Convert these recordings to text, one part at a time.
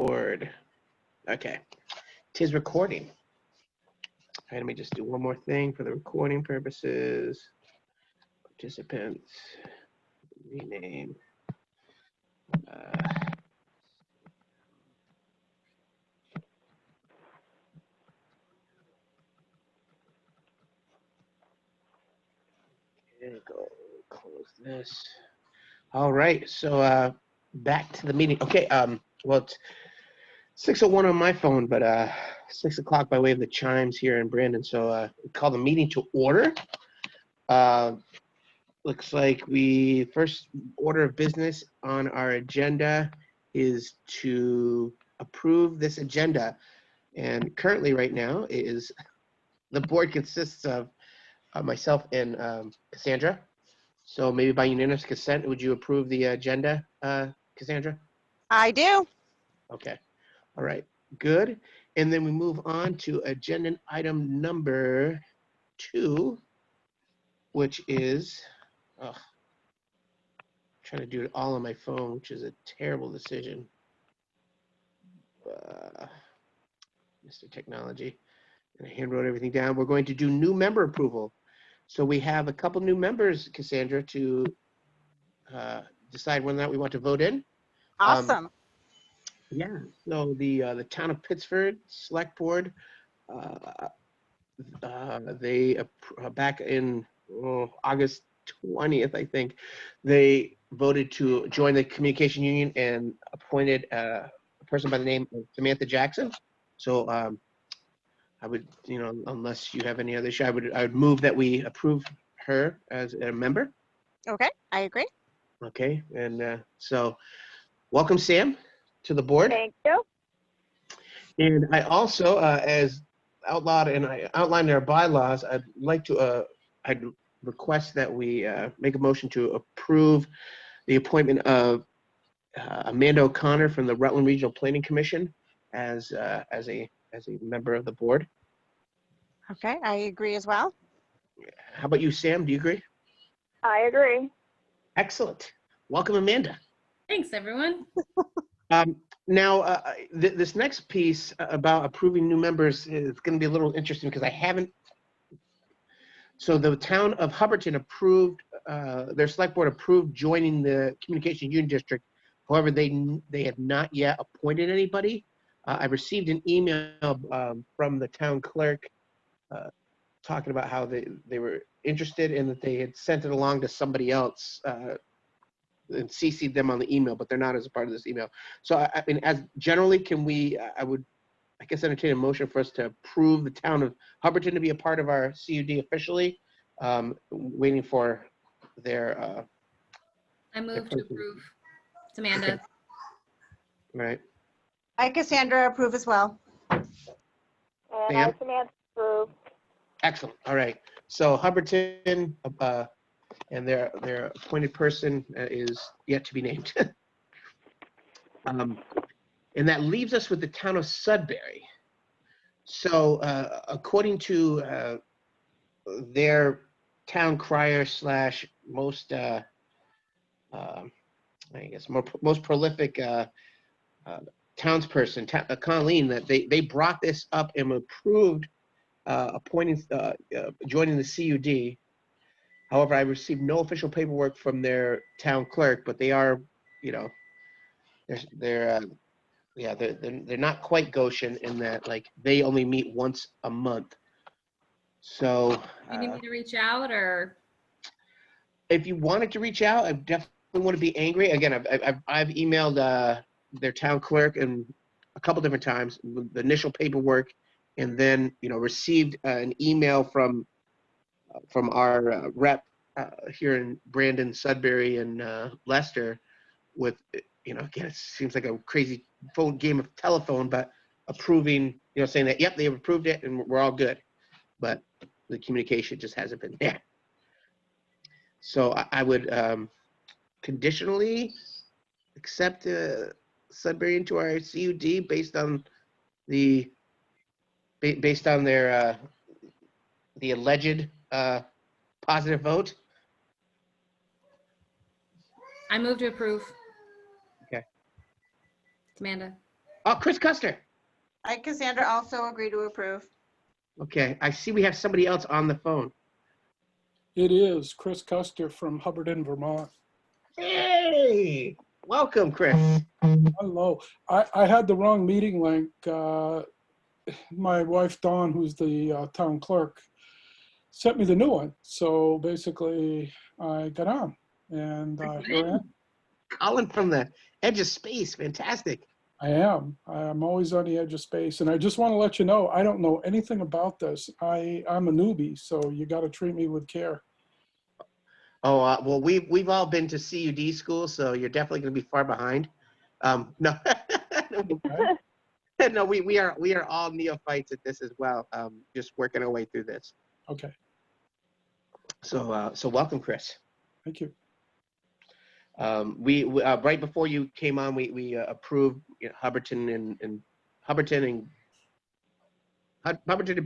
board. Okay, tis recording. All right, let me just do one more thing for the recording purposes. Participants, rename. Okay, go close this. All right, so back to the meeting. Okay, well, it's 6:01 on my phone, but 6 o'clock by way of the chimes here in Brandon. So we call the meeting to order. Looks like we first order of business on our agenda is to approve this agenda. And currently right now is the board consists of myself and Cassandra. So maybe by unanimous consent, would you approve the agenda, Cassandra? I do. Okay. All right. Good. And then we move on to agenda item number 2, which is, trying to do it all on my phone, which is a terrible decision. Mr. Technology. And I hand wrote everything down. We're going to do new member approval. So we have a couple new members, Cassandra, to decide whether or not we want to vote in. Awesome. Yeah. So the town of Pittsford Select Board, they back in August 20th, I think, they voted to join the communication union and appointed a person by the name of Samantha Jackson. So I would, unless you have any other issue, I would move that we approve her as a member. Okay, I agree. Okay, and so welcome, Sam, to the board. Thank you. And I also, as outlawed and I outlined in our bylaws, I'd like to, I'd request that we make a motion to approve the appointment of Amanda O'Connor from the Rutland Regional Planning Commission as a member of the board. Okay, I agree as well. How about you, Sam? Do you agree? I agree. Excellent. Welcome, Amanda. Thanks, everyone. Now, this next piece about approving new members is going to be a little interesting because I haven't. So the town of Hubbardton approved, their select board approved joining the Communication Union District. However, they have not yet appointed anybody. I received an email from the town clerk talking about how they were interested and that they had sent it along to somebody else and CC'd them on the email, but they're not as a part of this email. So I mean, as generally, can we, I guess, entertain a motion for us to approve the town of Hubbardton to be a part of our CUD officially, waiting for their. I move to approve. It's Amanda. Okay. Right. I, Cassandra, approve as well. And Sam? I Samantha approve. Excellent. All right. So Hubbardton and their appointed person is yet to be named. And that leaves us with the town of Sudbury. So according to their town crier / most, I guess, most prolific townsperson, Colleen, that they brought this up and approved appointing, joining the CUD. However, I received no official paperwork from their town clerk, but they are, they're not quite Goshen in that, like, they only meet once a month. So You need me to reach out, or? if you wanted to reach out, I definitely want to be angry. Again, I've emailed their town clerk and a couple different times with the initial paperwork, and then received an email from our rep here in Brandon, Sudbury, and Leicester with, again, it seems like a crazy phone game of telephone, but approving, saying that, yep, they've approved it and we're all good. But the communication just hasn't been there. So I would conditionally accept Sudbury into our CUD based on their the alleged positive vote. I move to approve. Okay. It's Amanda. Oh, Chris Custer. I, Cassandra, also agree to approve. Okay, I see we have somebody else on the phone. It is Chris Custer from Hubbardton, Vermont. Hey, welcome, Chris. Hello. I had the wrong meeting link. My wife, Dawn, who's the town clerk, sent me the new one. So basically, I got on, and here I am. Calling from the edge of space. Fantastic. I am. I'm always on the edge of space. And I just want to let you know, I don't know anything about this. I'm a newbie, so you got to treat me with care. Oh, well, we've all been to CUD school, so you're definitely going to be far behind. No, Okay. no, we are all neophytes at this as well. Just working our way through this. Okay. So welcome, Chris. Thank you. We right before you came on, we approved Hubbardton and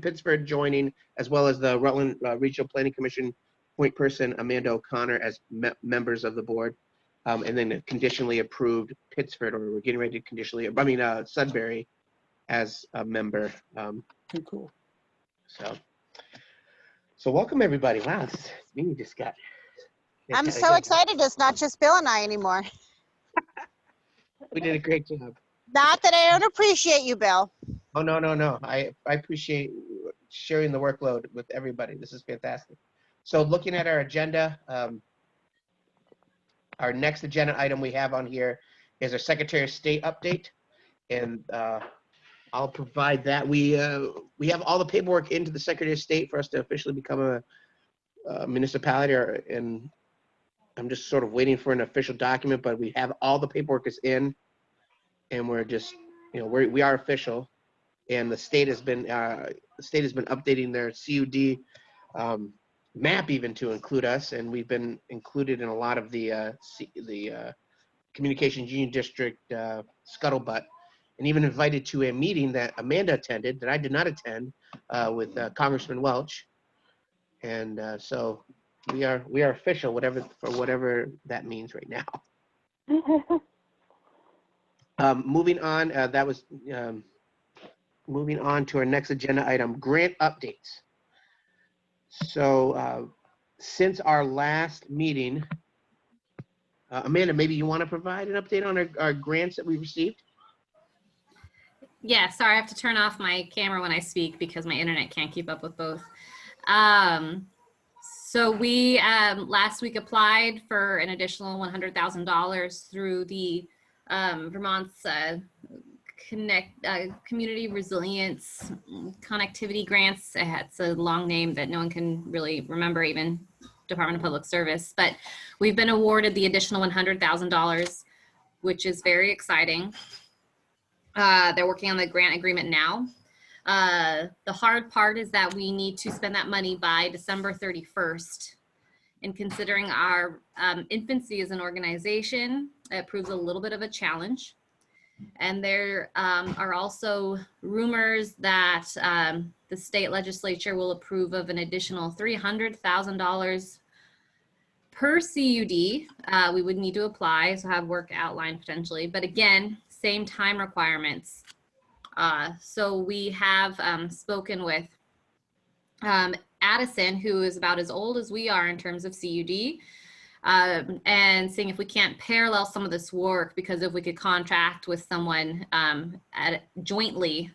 Pittsburgh joining, as well as the Rutland Regional Planning Commission point person Amanda O'Connor as members of the board, and then conditionally approved Pittsford, or we're getting ready to conditionally, Sudbury as a member. Okay, cool. So welcome everybody. Wow, this meeting just got. I'm so excited. It's not just Bill and I anymore. We did a great job. Not that I don't appreciate you, Bill. Oh, no. I appreciate sharing the workload with everybody. This is fantastic. So looking at our agenda, our next agenda item we have on here is our Secretary of State update. And I'll provide that. We have all the paperwork into the Secretary of State for us to officially become a municipality, and I'm just sort of waiting for an official document, but we have all the paperwork is in, and we're just, we are official. And the state has been updating their CUD map even to include us, and we've been included in a lot of the Communications Union District scuttlebutt, and even invited to a meeting that Amanda attended that I did not attend with Congressman Welch, and so we are official, whatever that means right now. Moving on, that was. Moving on to our next agenda item, grant updates. So since our last meeting, Amanda, maybe you want to provide an update on our grants that we received? Yeah, sorry, I have to turn off my camera when I speak because my internet can't keep up with both. So we last week applied for an additional $100,000 through the Vermont's community resilience connectivity grants. It's a long name that no one can really remember, even Department of Public Service, but we've been awarded the additional $100,000, which is very exciting. They're working on the grant agreement now. The hard part is that we need to spend that money by December 31st. And considering our infancy as an organization, it proves a little bit of a challenge. And there are also rumors that the state legislature will approve of an additional $300,000 per CUD. We would need to apply, so have work outlined potentially. But again, same time requirements. So we have spoken with Addison, who is about as old as we are in terms of CUD. And seeing if we can't parallel some of this work, because if we could contract with someone jointly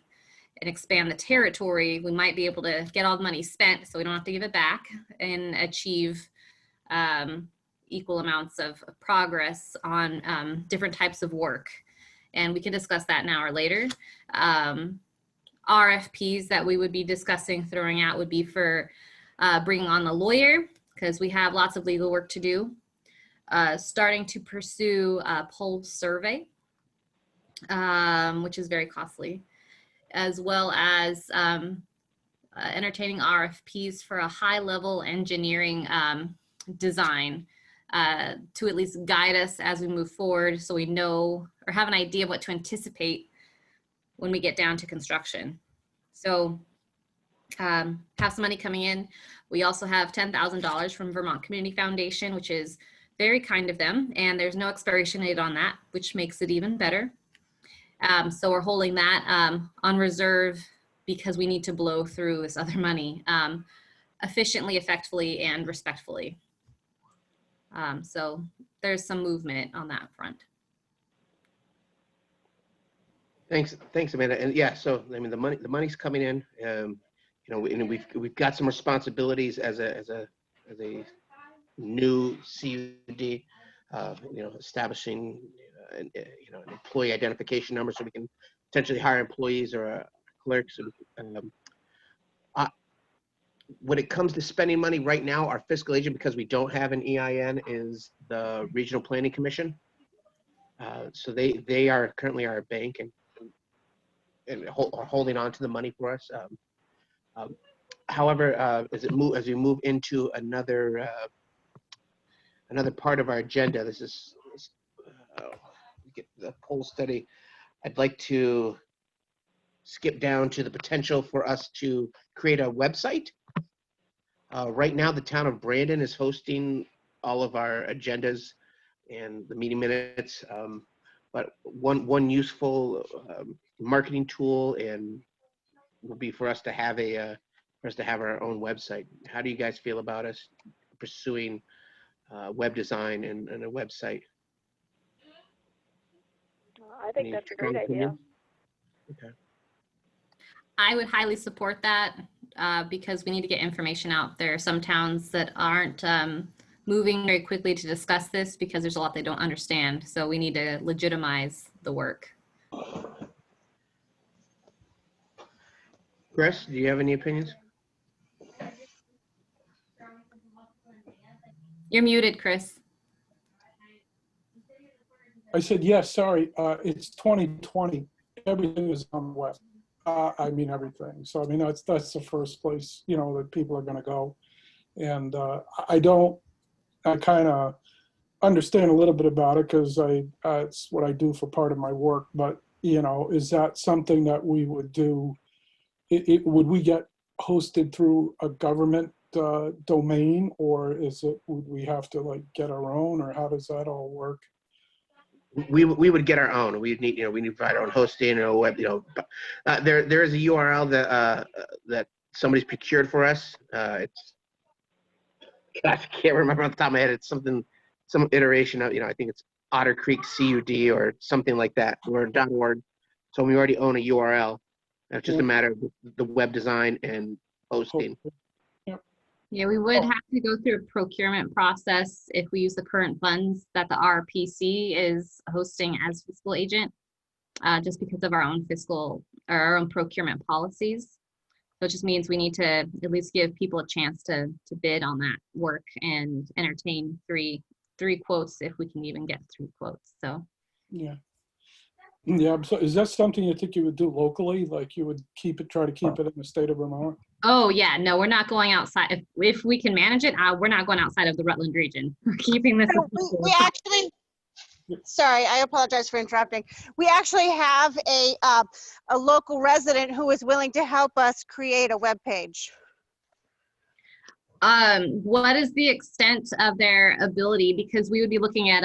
and expand the territory, we might be able to get all the money spent so we don't have to give it back and achieve equal amounts of progress on different types of work. And we can discuss that now or later. RFPs that we would be discussing throwing out would be for bringing on a lawyer, because we have lots of legal work to do. Starting to pursue a poll survey, which is very costly, as well as entertaining RFPs for a high-level engineering design to at least guide us as we move forward, so we know or have an idea of what to anticipate when we get down to construction. So have some money coming in. We also have $10,000 from Vermont Community Foundation, which is very kind of them, and there's no expiration date on that, which makes it even better. So we're holding that on reserve because we need to blow through this other money efficiently, effectively, and respectfully. So there's some movement on that front. Thanks, Amanda. And yeah, so I mean, the money's coming in. You know, and we've got some responsibilities as a new CUD. You know, establishing an employee identification number so we can potentially hire employees or a clerk. So when it comes to spending money right now, our fiscal agent, because we don't have an EIN, is the Regional Planning Commission. So they are currently our bank and are holding on to the money for us. However, as we move into another part of our agenda, this is get the poll study. I'd like to skip down to the potential for us to create a website. Right now, the town of Brandon is hosting all of our agendas and the meeting minutes. But one useful marketing tool and will be for us to have our own website. How do you guys feel about us pursuing web design and a website? I think Any that's a strong great idea. opinions? Okay. I would highly support that because we need to get information out. There are some towns that aren't moving very quickly to discuss this because there's a lot they don't understand. So we need to legitimize the work. Chris, do you have any opinions? You're muted, Chris. I said, yes, sorry, it's 2020. Everything is on the web. I mean, everything. So, I mean, that's the first place, you know, that people are going to go. And I kind of understand a little bit about it because it's what I do for part of my work. But, you know, is that something that we would do? Would we get hosted through a government domain, or would we have to like get our own, or how does that all work? We would get our own. We need to provide our own hosting or web. There is a URL that somebody's procured for us. It's I can't remember off the top of my head. It's some iteration of I think it's Otter Creek CUD or something like that or .org. So we already own a URL. It's just a matter of the web design and hosting. Yeah, we would have to go through a procurement process if we use the current funds that the RPC is hosting as fiscal agent, just because of our own procurement policies. So it just means we need to at least give people a chance to bid on that work and entertain three quotes if we can even get 3 quotes. So yeah. So is that something you think you would do locally? Like you would try to keep it in the state of Vermont? Oh yeah, no, we're not going outside. If we can manage it, we're not going outside of the Rutland region. We're keeping this. We actually, sorry, I apologize for interrupting. We actually have a local resident who is willing to help us create a web page. What is the extent of their ability? Because we would be looking at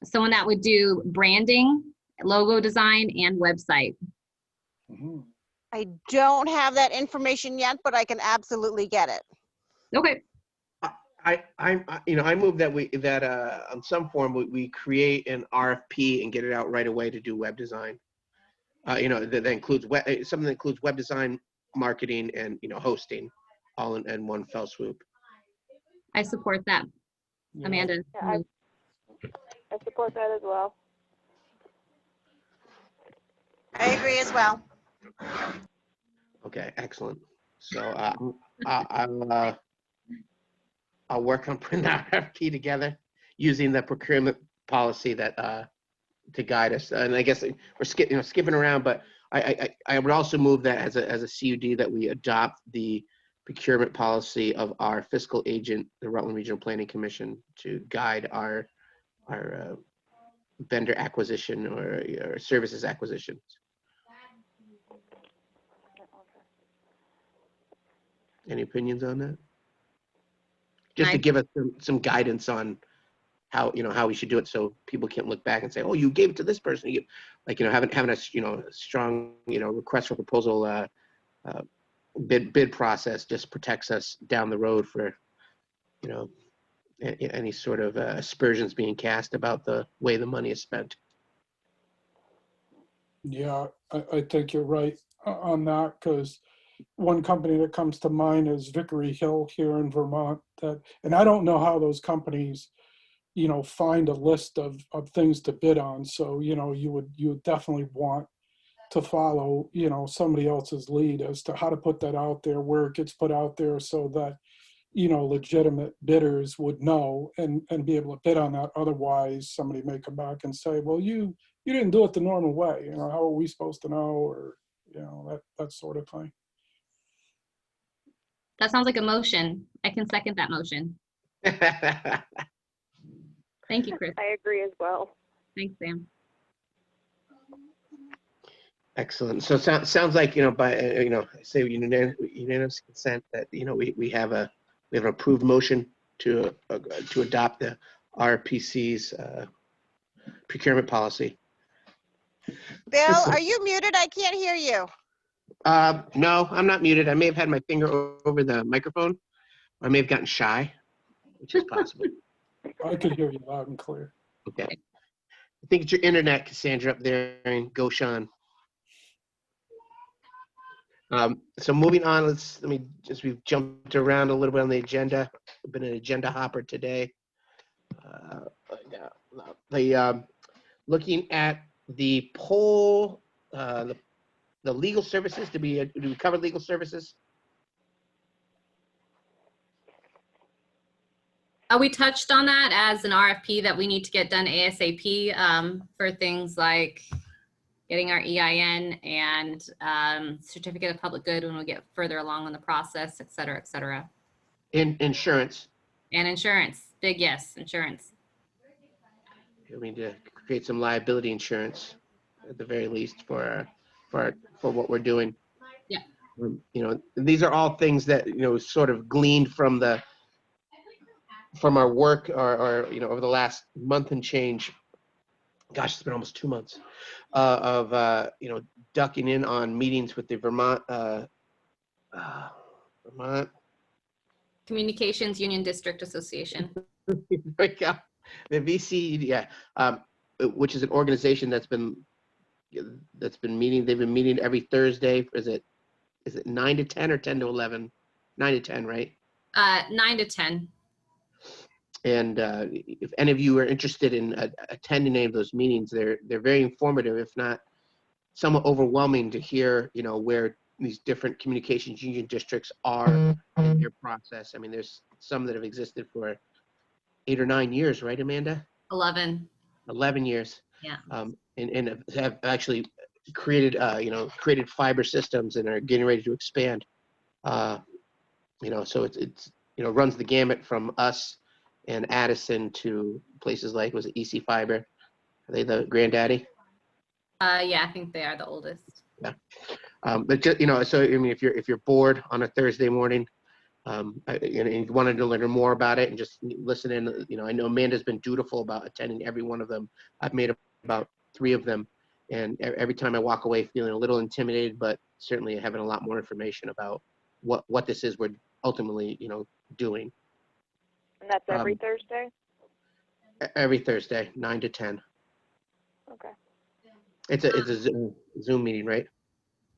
someone that would do branding, logo design, and website. Mm-hmm. I don't have that information yet, but I can absolutely get it. Okay. I move that on some form we create an RFP and get it out right away to do web design. That includes something that includes web design, marketing, and hosting, all in one fell swoop. I support that, Yeah. Amanda. Yeah, I support that as well. I agree as well. Okay, excellent. So I'll work on putting that RFP together using the procurement policy that to guide us. And I guess we're skipping around, but I would also move that as a CUD that we adopt the procurement policy of our fiscal agent, the Rutland Regional Planning Commission, to guide our vendor acquisition or services acquisitions. Any opinions on that? Just to give us some guidance on how, how we should do it, so people can't look back and say, oh, you gave it to this person. You, like, having a, strong, request for proposal bid process just protects us down the road for, any sort of aspersions being cast about the way the money is spent. Yeah, I think you're right on that, because one company that comes to mind is Vickery Hill here in Vermont. And I don't know how those companies, find a list of things to bid on. So, you would definitely want to follow, somebody else's lead as to how to put that out there, where it gets put out there, so that, legitimate bidders would know and be able to bid on that. Otherwise, somebody may come back and say, well, you didn't do it the normal way. How are we supposed to know? Or, that sort of thing. That sounds like a motion. I can second that motion. Thank you, Chris. I agree as well. Thanks, Sam. Excellent. So sounds like, by, say unanimous consent that, we have an approved motion to adopt the RPC's procurement policy. Bill, are you muted? I can't hear you. No, I'm not muted. I may have had my finger over the microphone. I may have gotten shy, which is possible. I could hear you loud and clear. Okay. I think it's your internet, Cassandra, up there in Goshen. So moving on, we've jumped around a little bit on the agenda. I've been an agenda hopper today. Looking at the poll, the legal services, do we cover legal services? We touched on that as an RFP that we need to get done ASAP for things like getting our EIN and certificate of public good when we get further along in the process, et cetera, et cetera. Insurance. And insurance, big yes, insurance. We need to create some liability insurance at the very least for what we're doing. Yeah. These are all things that, sort of gleaned from our work or over the last month and change. Gosh, it's been almost 2 months of ducking in on meetings with the Vermont Communications Union District Association. the VC, yeah, which is an organization that's been meeting. They've been meeting every Thursday. Is it 9 to 10 or 10 to 11? 9 to 10, right? 9 to 10. And if any of you are interested in attending any of those meetings, they're very informative, if not somewhat overwhelming, to hear where these different communications union districts are in their process. I mean, there's some that have existed for 8 or 9 years, right, Amanda? 11. 11 years. Yeah. And have actually created created fiber systems and are getting ready to expand. So it's runs the gamut from us and Addison to places like, was it EC Fiber? Are they the granddaddy? Yeah, I think they are the oldest. Yeah. But just, so I mean, if you're bored on a Thursday morning, and you wanted to learn more about it and just listen in, I know Amanda's been dutiful about attending every one of them. I've made about 3 of them, and every time I walk away feeling a little intimidated, but certainly having a lot more information about what this is we're ultimately, doing. And that's every Thursday? Every Thursday, 9 to 10. Okay. It's a Zoom meeting, right?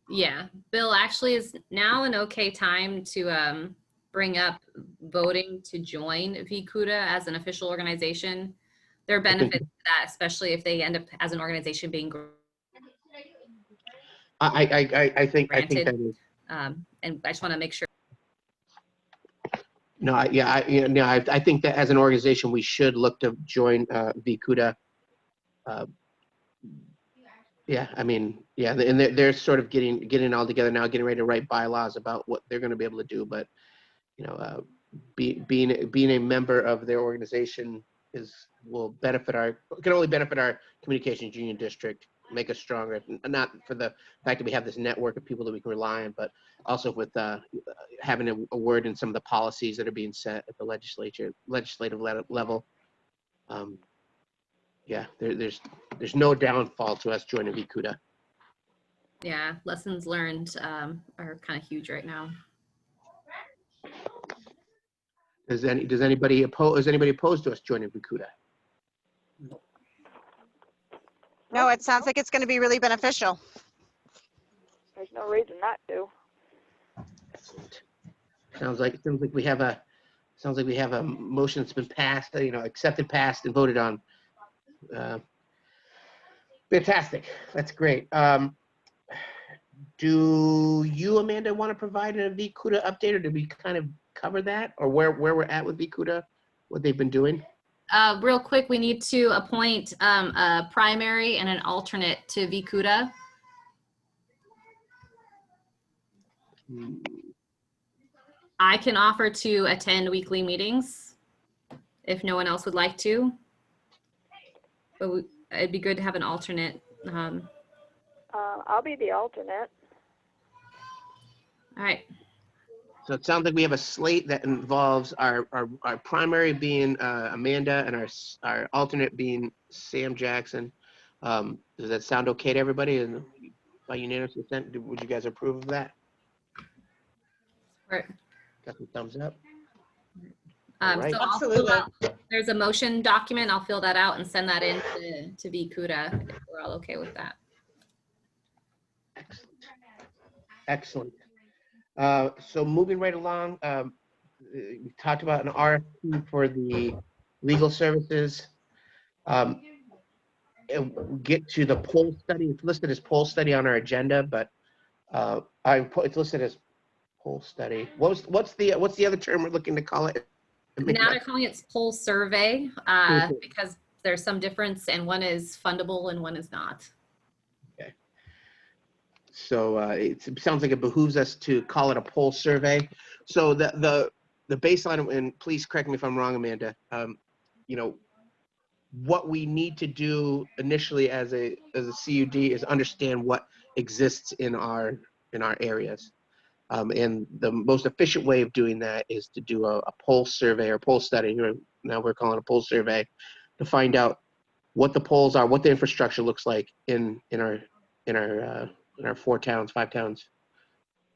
Yeah, Bill, actually is now an okay time to bring up voting to join VCUDA as an official organization. There are benefits to that, especially if they end up as an organization being I think granted. that is. And I just want to make sure. No, I think that as an organization, we should look to join VCUDA. Yeah, I mean, yeah, and they're sort of getting all together now, getting ready to write bylaws about what they're going to be able to do. But being a member of their organization can only benefit our communications union district, make us stronger. Not for the fact that we have this network of people that we can rely on, but also with having a word in some of the policies that are being set at the legislative level. Yeah, there's no downfall to us joining VCUDA. Yeah, lessons learned are kind of huge right now. Is anybody opposed to us joining VCUDA? No, it sounds like it's going to be really beneficial. There's no reason not to. Excellent. Sounds like we have a motion that's been passed, accepted, passed, and voted on. Fantastic. That's great. Do you, Amanda, want to provide a VCUDA update, or did we kind of cover that, or where we're at with VCUDA, what they've been doing? Real quick, we need to appoint a primary and an alternate to VCUDA. I can offer to attend weekly meetings if no one else would like to. But it'd be good to have an alternate. I'll be the alternate. All right. So it sounds like we have a slate that involves our primary being Amanda and our alternate being Sam Jackson. Does that sound okay to everybody? And by unanimous consent, would you guys approve of that? Right. Got some thumbs up. All right. So I'll fill out, there's a motion document. I'll fill that out and send that in to VCUDA if we're all okay with that. Excellent. So moving right along, we talked about an RFP for the legal services. And we'll get to the poll study. It's listed as poll study on our agenda, but it's listed as poll study. What's the other term we're looking to call it? Now they're calling it poll survey because there's some difference, and one is fundable and one is not. Okay. So it sounds like it behooves us to call it a poll survey. So the baseline, and please correct me if I'm wrong, Amanda. What we need to do initially as a CUD is understand what exists in our areas. And the most efficient way of doing that is to do a poll survey or poll study. Now we're calling it a poll survey to find out what the polls are, what the infrastructure looks like in our 4 towns, 5 towns: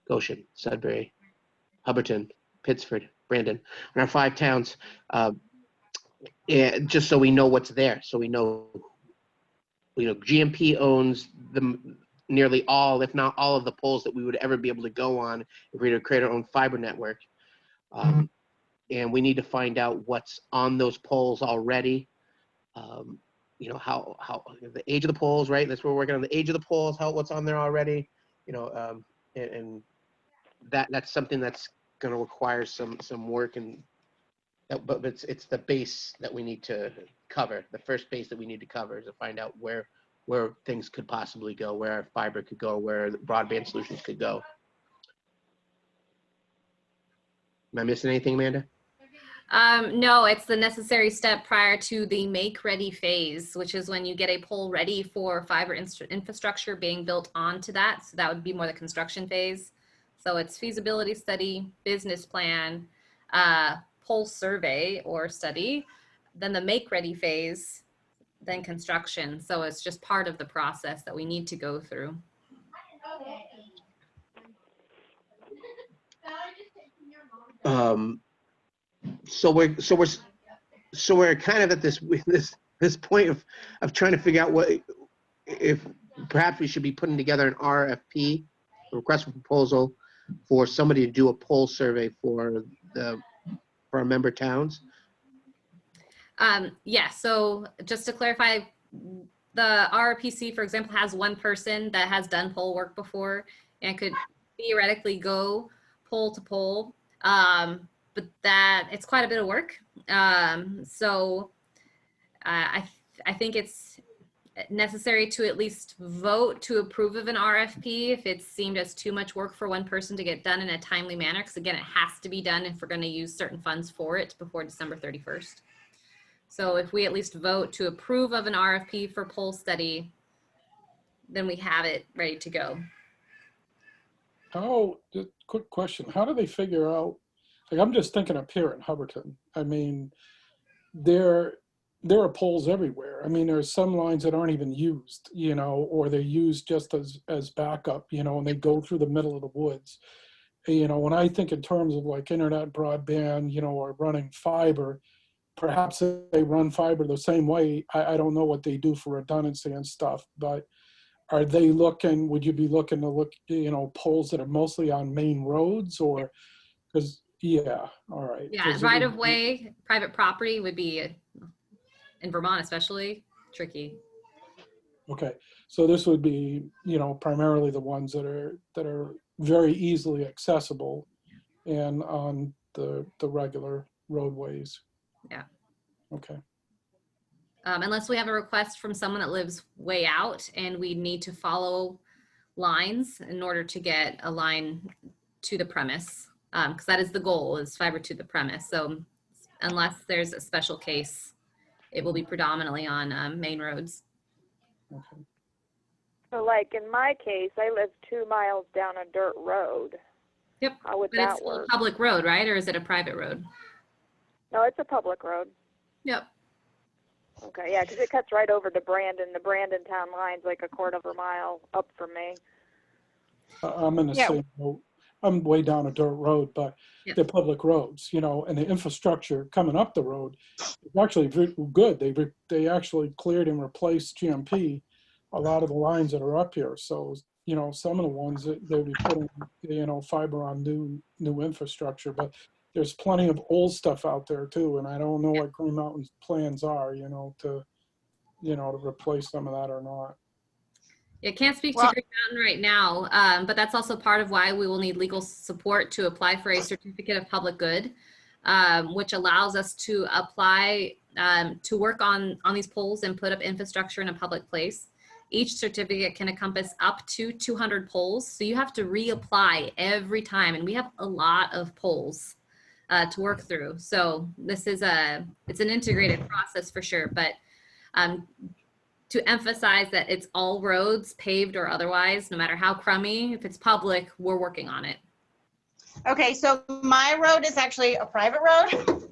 Goshen, Sudbury, Hubbardton, Pittsford, Brandon, in our 5 towns, just so we know what's there. So we know, GMP owns nearly all, if not all, of the poles that we would ever be able to go on if we were to create our own fiber network. And we need to find out what's on those poles already. How the age of the poles, right? That's what we're working on, the age of the poles, what's on there already. And that's something that's going to require some work, but it's the base that we need to cover. The first base that we need to cover is to find out where things could possibly go, where our fiber could go, where the broadband solutions could go. Am I missing anything, Amanda? No, it's the necessary step prior to the make ready phase, which is when you get a pole ready for fiber infrastructure being built onto that. So that would be more the construction phase. So it's feasibility study, business plan, pole survey or study, then the make ready phase, then construction. So it's just part of the process that we need to go through. So we're kind of at this point of trying to figure out if perhaps we should be putting together an RFP, a request for proposal, for somebody to do a poll survey for our member towns. Yeah, so just to clarify, the RRPC, for example, has one person that has done poll work before and could theoretically go poll to poll, but that it's quite a bit of work. So I think it's necessary to at least vote to approve of an RFP if it's seemed as too much work for one person to get done in a timely manner, because again, it has to be done if we're going to use certain funds for it before December 31st. So if we at least vote to approve of an RFP for poll study, then we have it ready to go. Just quick question, how do they figure out, like, I'm just thinking up here in Hubbardton. I mean, there are poles everywhere. I mean, there's some lines that aren't even used, you know, or they're used just as backup, you know, and they go through the middle of the woods. You know, when I think in terms of like internet broadband, you know, or running fiber, perhaps they run fiber the same way. I don't know what they do for redundancy and stuff, but are they looking, would you be looking to look, you know, poles that are mostly on main roads or, because, yeah, all right. Yeah, 'Cause it right would of be- way, private property would be, in Vermont especially, tricky. Okay, so this would be, you know, primarily the ones that are very easily accessible and on the regular roadways. Yeah. Okay, Unless we have a request from someone that lives way out and we need to follow lines in order to get a line to the premise. Because that is the goal, is fiber to the premise. So unless there's a special case, it will be predominantly on main roads. okay. So like in my case, I live 2 miles down a dirt road. Yep. How would But it's that still a work? public road, right? Or is it a private road? No, it's a public road. Yep. Okay, yeah, because it cuts right over to Brandon. The Brandon town line's like a quarter of a mile up from me. I'm in the Yeah. same boat. I'm way down a dirt road, but Yep. they're public roads, you know, and the infrastructure coming up the road is actually very good. They actually cleared and replaced GMP a lot of the lines that are up here. So, you know, some of the ones that they'll be putting, you know, fiber on new infrastructure, but there's plenty of old stuff out there too. And I don't know what Green Mountain's plans are, you know, to replace some of that or not. It can't speak to Well- Green Mountain right now, but that's also part of why we will need legal support to apply for a certificate of public good, which allows us to apply to work on these poles and put up infrastructure in a public place. Each certificate can encompass up to 200 poles, so you have to reapply every time, and we have a lot of poles to work through. So this is it's an integrated process for sure, but to emphasize that it's all roads, paved or otherwise, no matter how crummy, if it's public, we're working on it. Okay, so my road is actually a private road.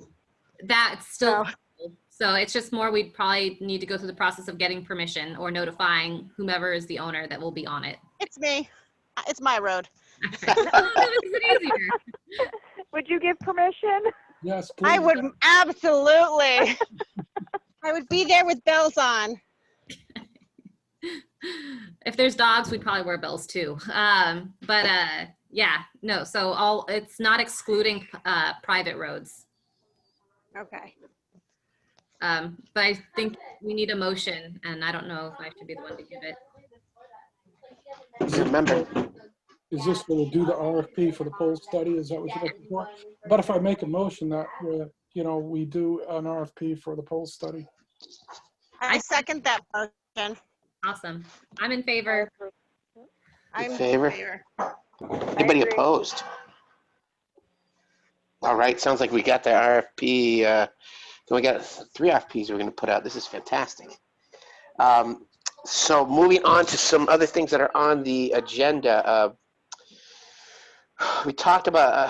That's still, So- so it's just more, we'd probably need to go through the process of getting permission or notifying whomever is the owner that will be on it. It's me. It's my road. Oh, that makes it easier. Would you give permission? Yes, please. I would absolutely. I would be there with bells on. If there's dogs, we'd probably wear bells too. Yeah, no, so it's not excluding private roads. Okay. But I think we need a motion, and I don't know if I should be the one to give it. Remember, Is this where we do the RFP for the poll study? Is that what you're looking for? But if I make a motion that, you know, we do an RFP for the poll study. I second that motion. Awesome. I'm in favor. I'm favor? anybody agree. opposed? All right, sounds like we got the RFP. We got 3 RFPs we're going to put out. This is fantastic. So moving on to some other things that are on the agenda. We talked about,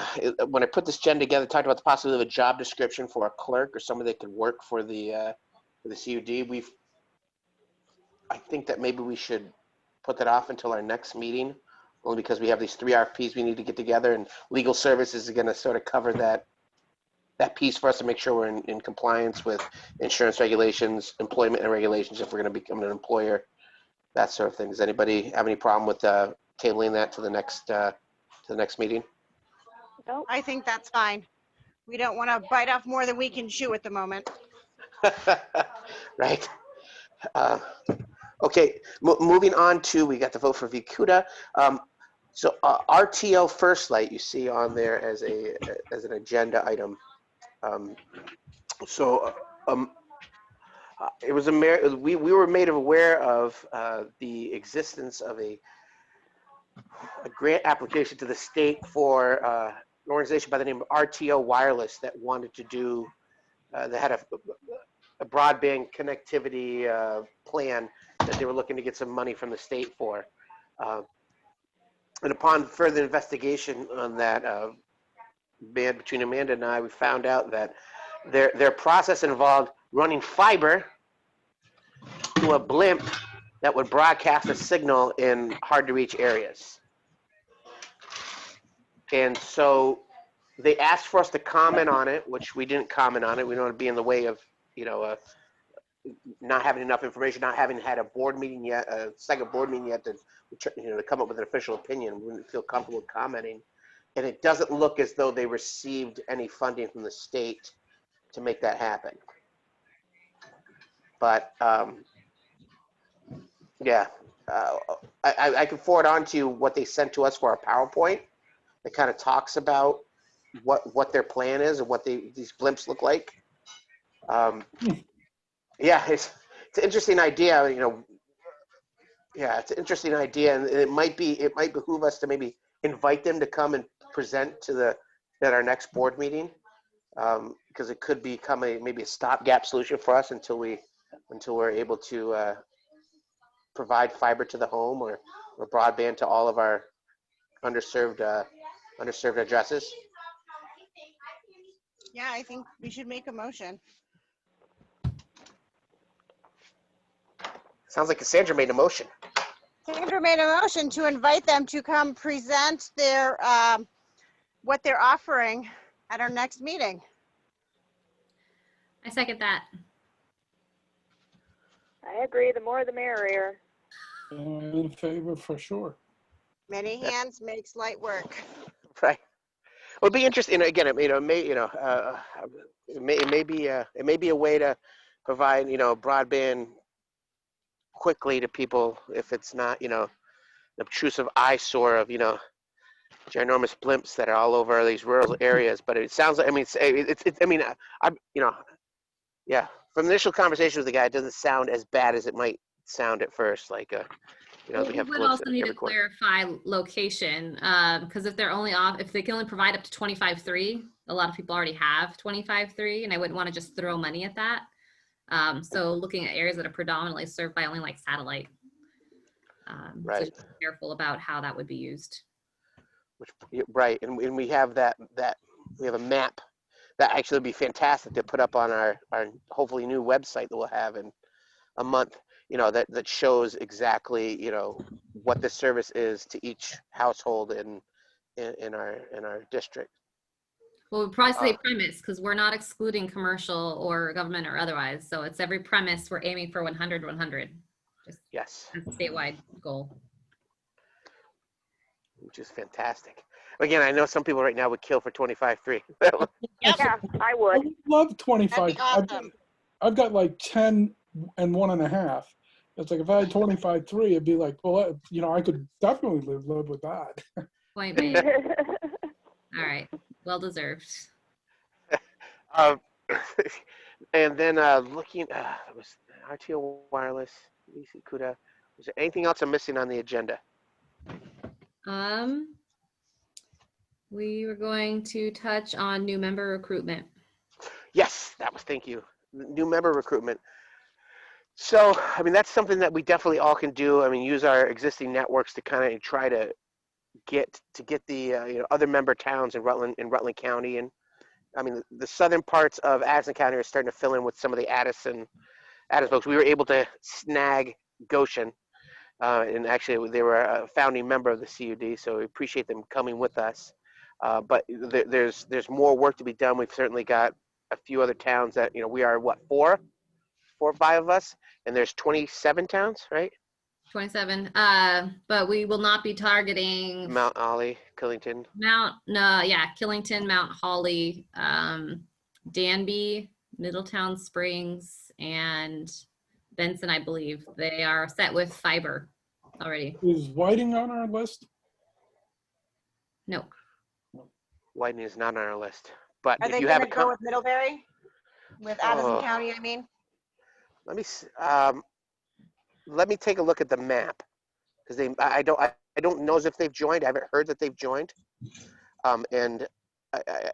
when I put this agenda together, talked about the possibility of a job description for a clerk or somebody that could work for the CUD. I think that maybe we should put that off until our next meeting, only because we have these 3 RFPs we need to get together, and legal services is going to sort of cover that piece for us to make sure we're in compliance with insurance regulations, employment and regulations if we're going to become an employer, that sort of thing. Does anybody have any problem with tabling that to the next meeting? Nope. I think that's fine. We don't want to bite off more than we can chew at the moment. Right. Okay, moving on to, we got the vote for Vikuda. So RTO First Light you see on there as an agenda item. It was we were made aware of the existence of a grant application to the state for an organization by the name of RTO Wireless that wanted to do, they had a broadband connectivity plan that they were looking to get some money from the state for. And upon further investigation on that, between Amanda and I, we found out that their process involved running fiber to a blimp that would broadcast a signal in hard to reach areas. And so they asked for us to comment on it, which we didn't comment on it. We don't want to be in the way of, not having enough information, not having had a board meeting yet, a second board meeting yet to come up with an official opinion. We wouldn't feel comfortable commenting. And it doesn't look as though they received any funding from the state to make that happen. But I can forward on to you what they sent to us for our PowerPoint. It kind of talks about what their plan is and what these blimps look like. Yeah, it's an interesting idea. It's an interesting idea, and it might behoove us to maybe invite them to come and present at our next board meeting, because it could become maybe a stopgap solution for us until we're able to provide fiber to the home or broadband to all of our underserved addresses. Yeah, I think we should make a motion. Sounds like Cassandra made a motion. Sandra made a motion to invite them to come present their, what they're offering at our next meeting. I second that. I agree. The more the merrier. I'm in favor for sure. Many hands makes light work. Right. Well, it'd be interesting. Again, it may be a way to provide broadband quickly to people if it's not an obtrusive eyesore of ginormous blimps that are all over these rural areas. But it sounds like yeah. From the initial conversation with the guy, it doesn't sound as bad as it might sound at first. Like Well, we we have would blimps also in need every to corner. clarify location, because if they can only provide up to 25.3, a lot of people already have 25.3, and I wouldn't want to just throw money at that. So looking at areas that are predominantly served by only like satellite. Right. So just be careful about how that would be used. Right, and we have that we have a map that actually would be fantastic to put up on our hopefully new website that we'll have in a month. That shows exactly what the service is to each household in our district. Well, we'd probably say premise, because we're not excluding commercial or government or otherwise. So it's every premise we're aiming for 100, 100. Just Yes, that's a statewide goal. which is fantastic. Again, I know some people right now would kill for 25.3. Yeah, I I would. would love 25. That'd be awesome. I've got like 10 and 1.5. It's like if I had 25.3, it'd be like, well, I could definitely live with that. Point made. All right. Well deserved. And then looking, it was RTO wireless, VC CUDA. Was there anything else I'm missing on the agenda? We were going to touch on new member recruitment. Yes, thank you. New member recruitment. So, that's something that we definitely all can do. Use our existing networks to kind of try to get the other member towns in Rutland County, and the southern parts of Addison County are starting to fill in with some of the Addison folks. We were able to snag Goshen, and actually they were a founding member of the CUD, so we appreciate them coming with us. But there's more work to be done. We've certainly got a few other towns that we are four or five of us, and there's 27 towns, right? 27. But we will not be targeting Mount Holly, Killington. Killington, Mount Holly, Danby, Middletown Springs, and Benson, I believe. They are set with fiber already. Is Whiting on our list? No. Whiting is not on our list. But Are if they you have gonna go with Middlebury? With Addison County, I mean? let me take a look at the map, because I don't know if they've joined. I haven't heard that they've joined. And I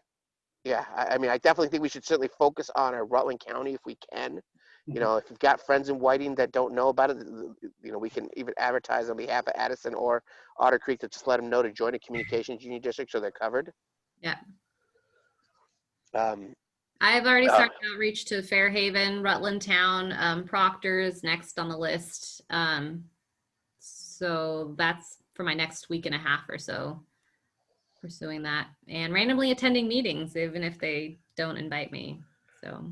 definitely think we should certainly focus on our Rutland County if we can. If you've got friends in Whiting that don't know about it, we can even advertise on behalf of Addison or Otter Creek to just let them know to join a communications union district so they're covered. Yeah. I've already started outreach to Fairhaven, Rutland Town, Proctor's next on the list. So that's for my next week and a half or so, pursuing that and randomly attending meetings, even if they don't invite me. So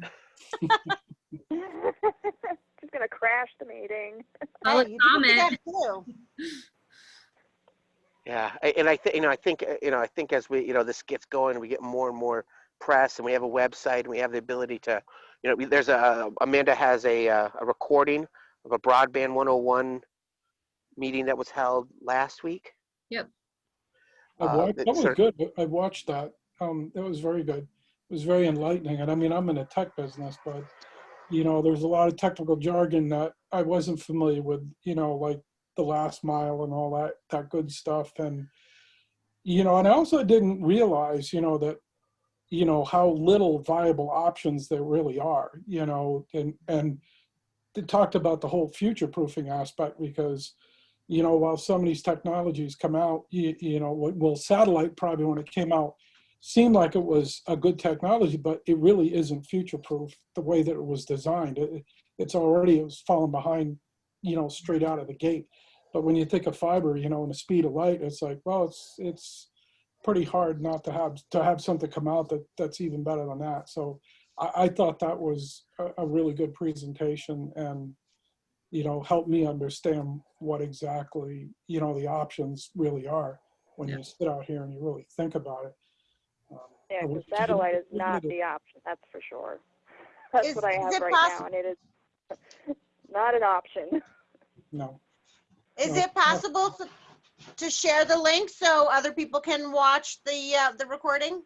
Just gonna crash the meeting. public Hey, you can do comment. that too. Yeah, and I think, I think as we, this gets going, we get more and more press, and we have a website, and we have the ability to, there's Amanda has a recording of a Broadband 101 meeting that was held last week. Yep. That was good. I watched that. That was very good. It was very enlightening. And I mean, I'm in the tech business, but there's a lot of technical jargon that I wasn't familiar with, like the last mile and all that good stuff. And, and I also didn't realize, that, how little viable options there really are, and it talked about the whole future proofing aspect because, while some of these technologies come out, well, satellite probably when it came out seemed like it was a good technology, but it really isn't future proof the way that it was designed. It was falling behind, straight out of the gate. But when you think of fiber, and the speed of light, it's like, well, it's pretty hard not to have something come out that's even better than that. So I thought that was a really good presentation and, help me understand what exactly, the options really are when you sit out here and you really think about it. Yeah, because satellite is not the option, that's for sure. That's what I have right now, and it is not an option. No. Is it possible to share the link so other people can watch the recording?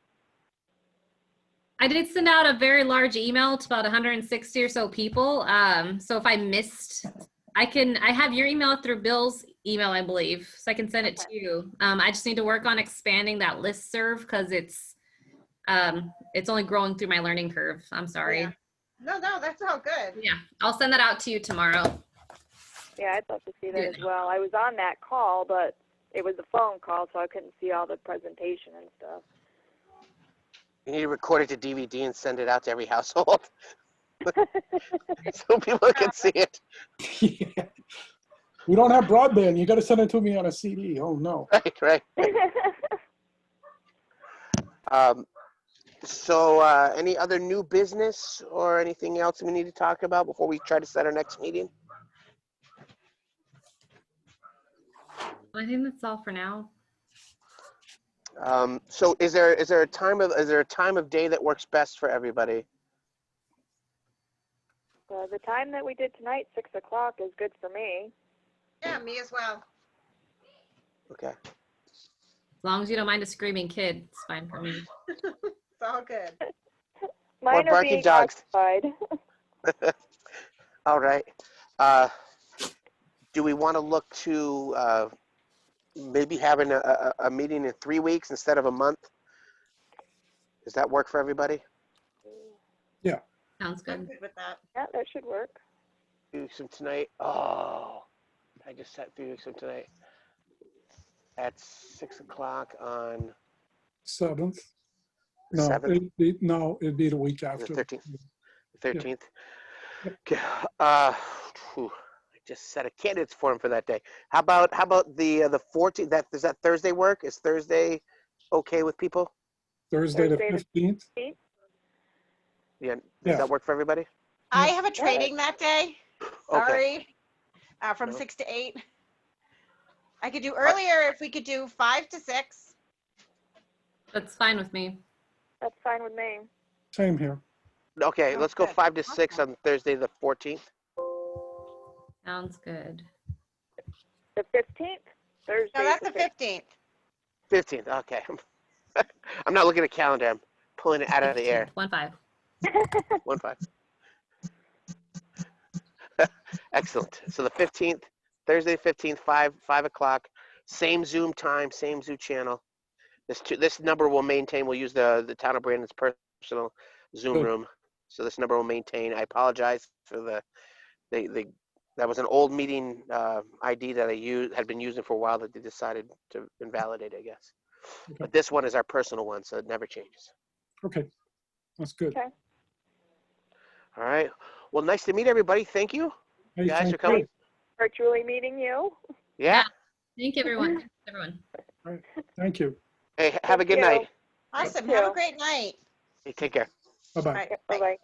I did send out a very large email to about 160 or so people. So if I missed, I have your email through Bill's email, I believe, so I can send it to you. I just need to work on expanding that listserv because it's only growing through my learning curve. I'm sorry. Yeah. No, that's all good. Yeah, I'll send that out to you tomorrow. Yeah, I'd love to see that as well. I was on that call, but it was a phone call, so I couldn't see all the presentation and stuff. You need to record it to DVD and send it out to every household so people can see it. Yeah. We don't have broadband. You got to send it to me on a CD. Oh, no. Right. So any other new business or anything else we need to talk about before we try to set our next meeting? I think that's all for now. So is there a time of day that works best for everybody? The time that we did tonight, 6 o'clock, is good for me. Yeah, me as well. Okay. As long as you don't mind a screaming kid, it's fine for me. It's all good. Mine are being dogs. occupied. All right. Do we want to look to maybe having a meeting in 3 weeks instead of a month? Does that work for everybody? Yeah. Sounds I'm good. good with that. Yeah, that should work. 3 weeks from tonight. Oh, I just set 3 weeks from tonight. At 6 o'clock on 7th. the No, 7th, it'd be the week the after. 13th. The 13th. Yep. Okay. I just set a candidates forum for that day. How about the 14th? Does that Thursday work? Is Thursday okay with people? Thursday the Thursday 15th. Yeah. Does Yeah. that work for everybody? I have a training that day. Okay. Sorry. From No. 6 to 8. I could do earlier if we could do 5 to 6. That's fine with me. That's fine with me. Same here. Okay, Oh, let's go good. 5 to 6 Awesome. on Thursday the 14th. Sounds good. The 15th? Thursday. No, that's the 15th. 15th. Okay. I'm not looking at a calendar. I'm pulling it out of the air. 1-5. 1-5. Excellent. So the 15th, Thursday the 15th, 5 o'clock, same Zoom time, same Zoom channel. This number will maintain. We'll use the Town of Brandon's personal Zoom Good. room. So this number will maintain. I apologize for that was an old meeting ID that I had been using for a while that they decided to invalidate, I guess. Okay. But this one is our personal one, so it never changes. Okay. That's good. Okay. All right. Well, nice to meet everybody. Thank you. Hey, You guys thank for coming. you. Virtually meeting you. Yeah. Thank you, everyone. Thanks, everyone. All right, thank you. Hey, have a Thank good you. night. Awesome. You Have a too. great night. Hey, take care. Bye-bye. All right, Yep, bye. bye-bye.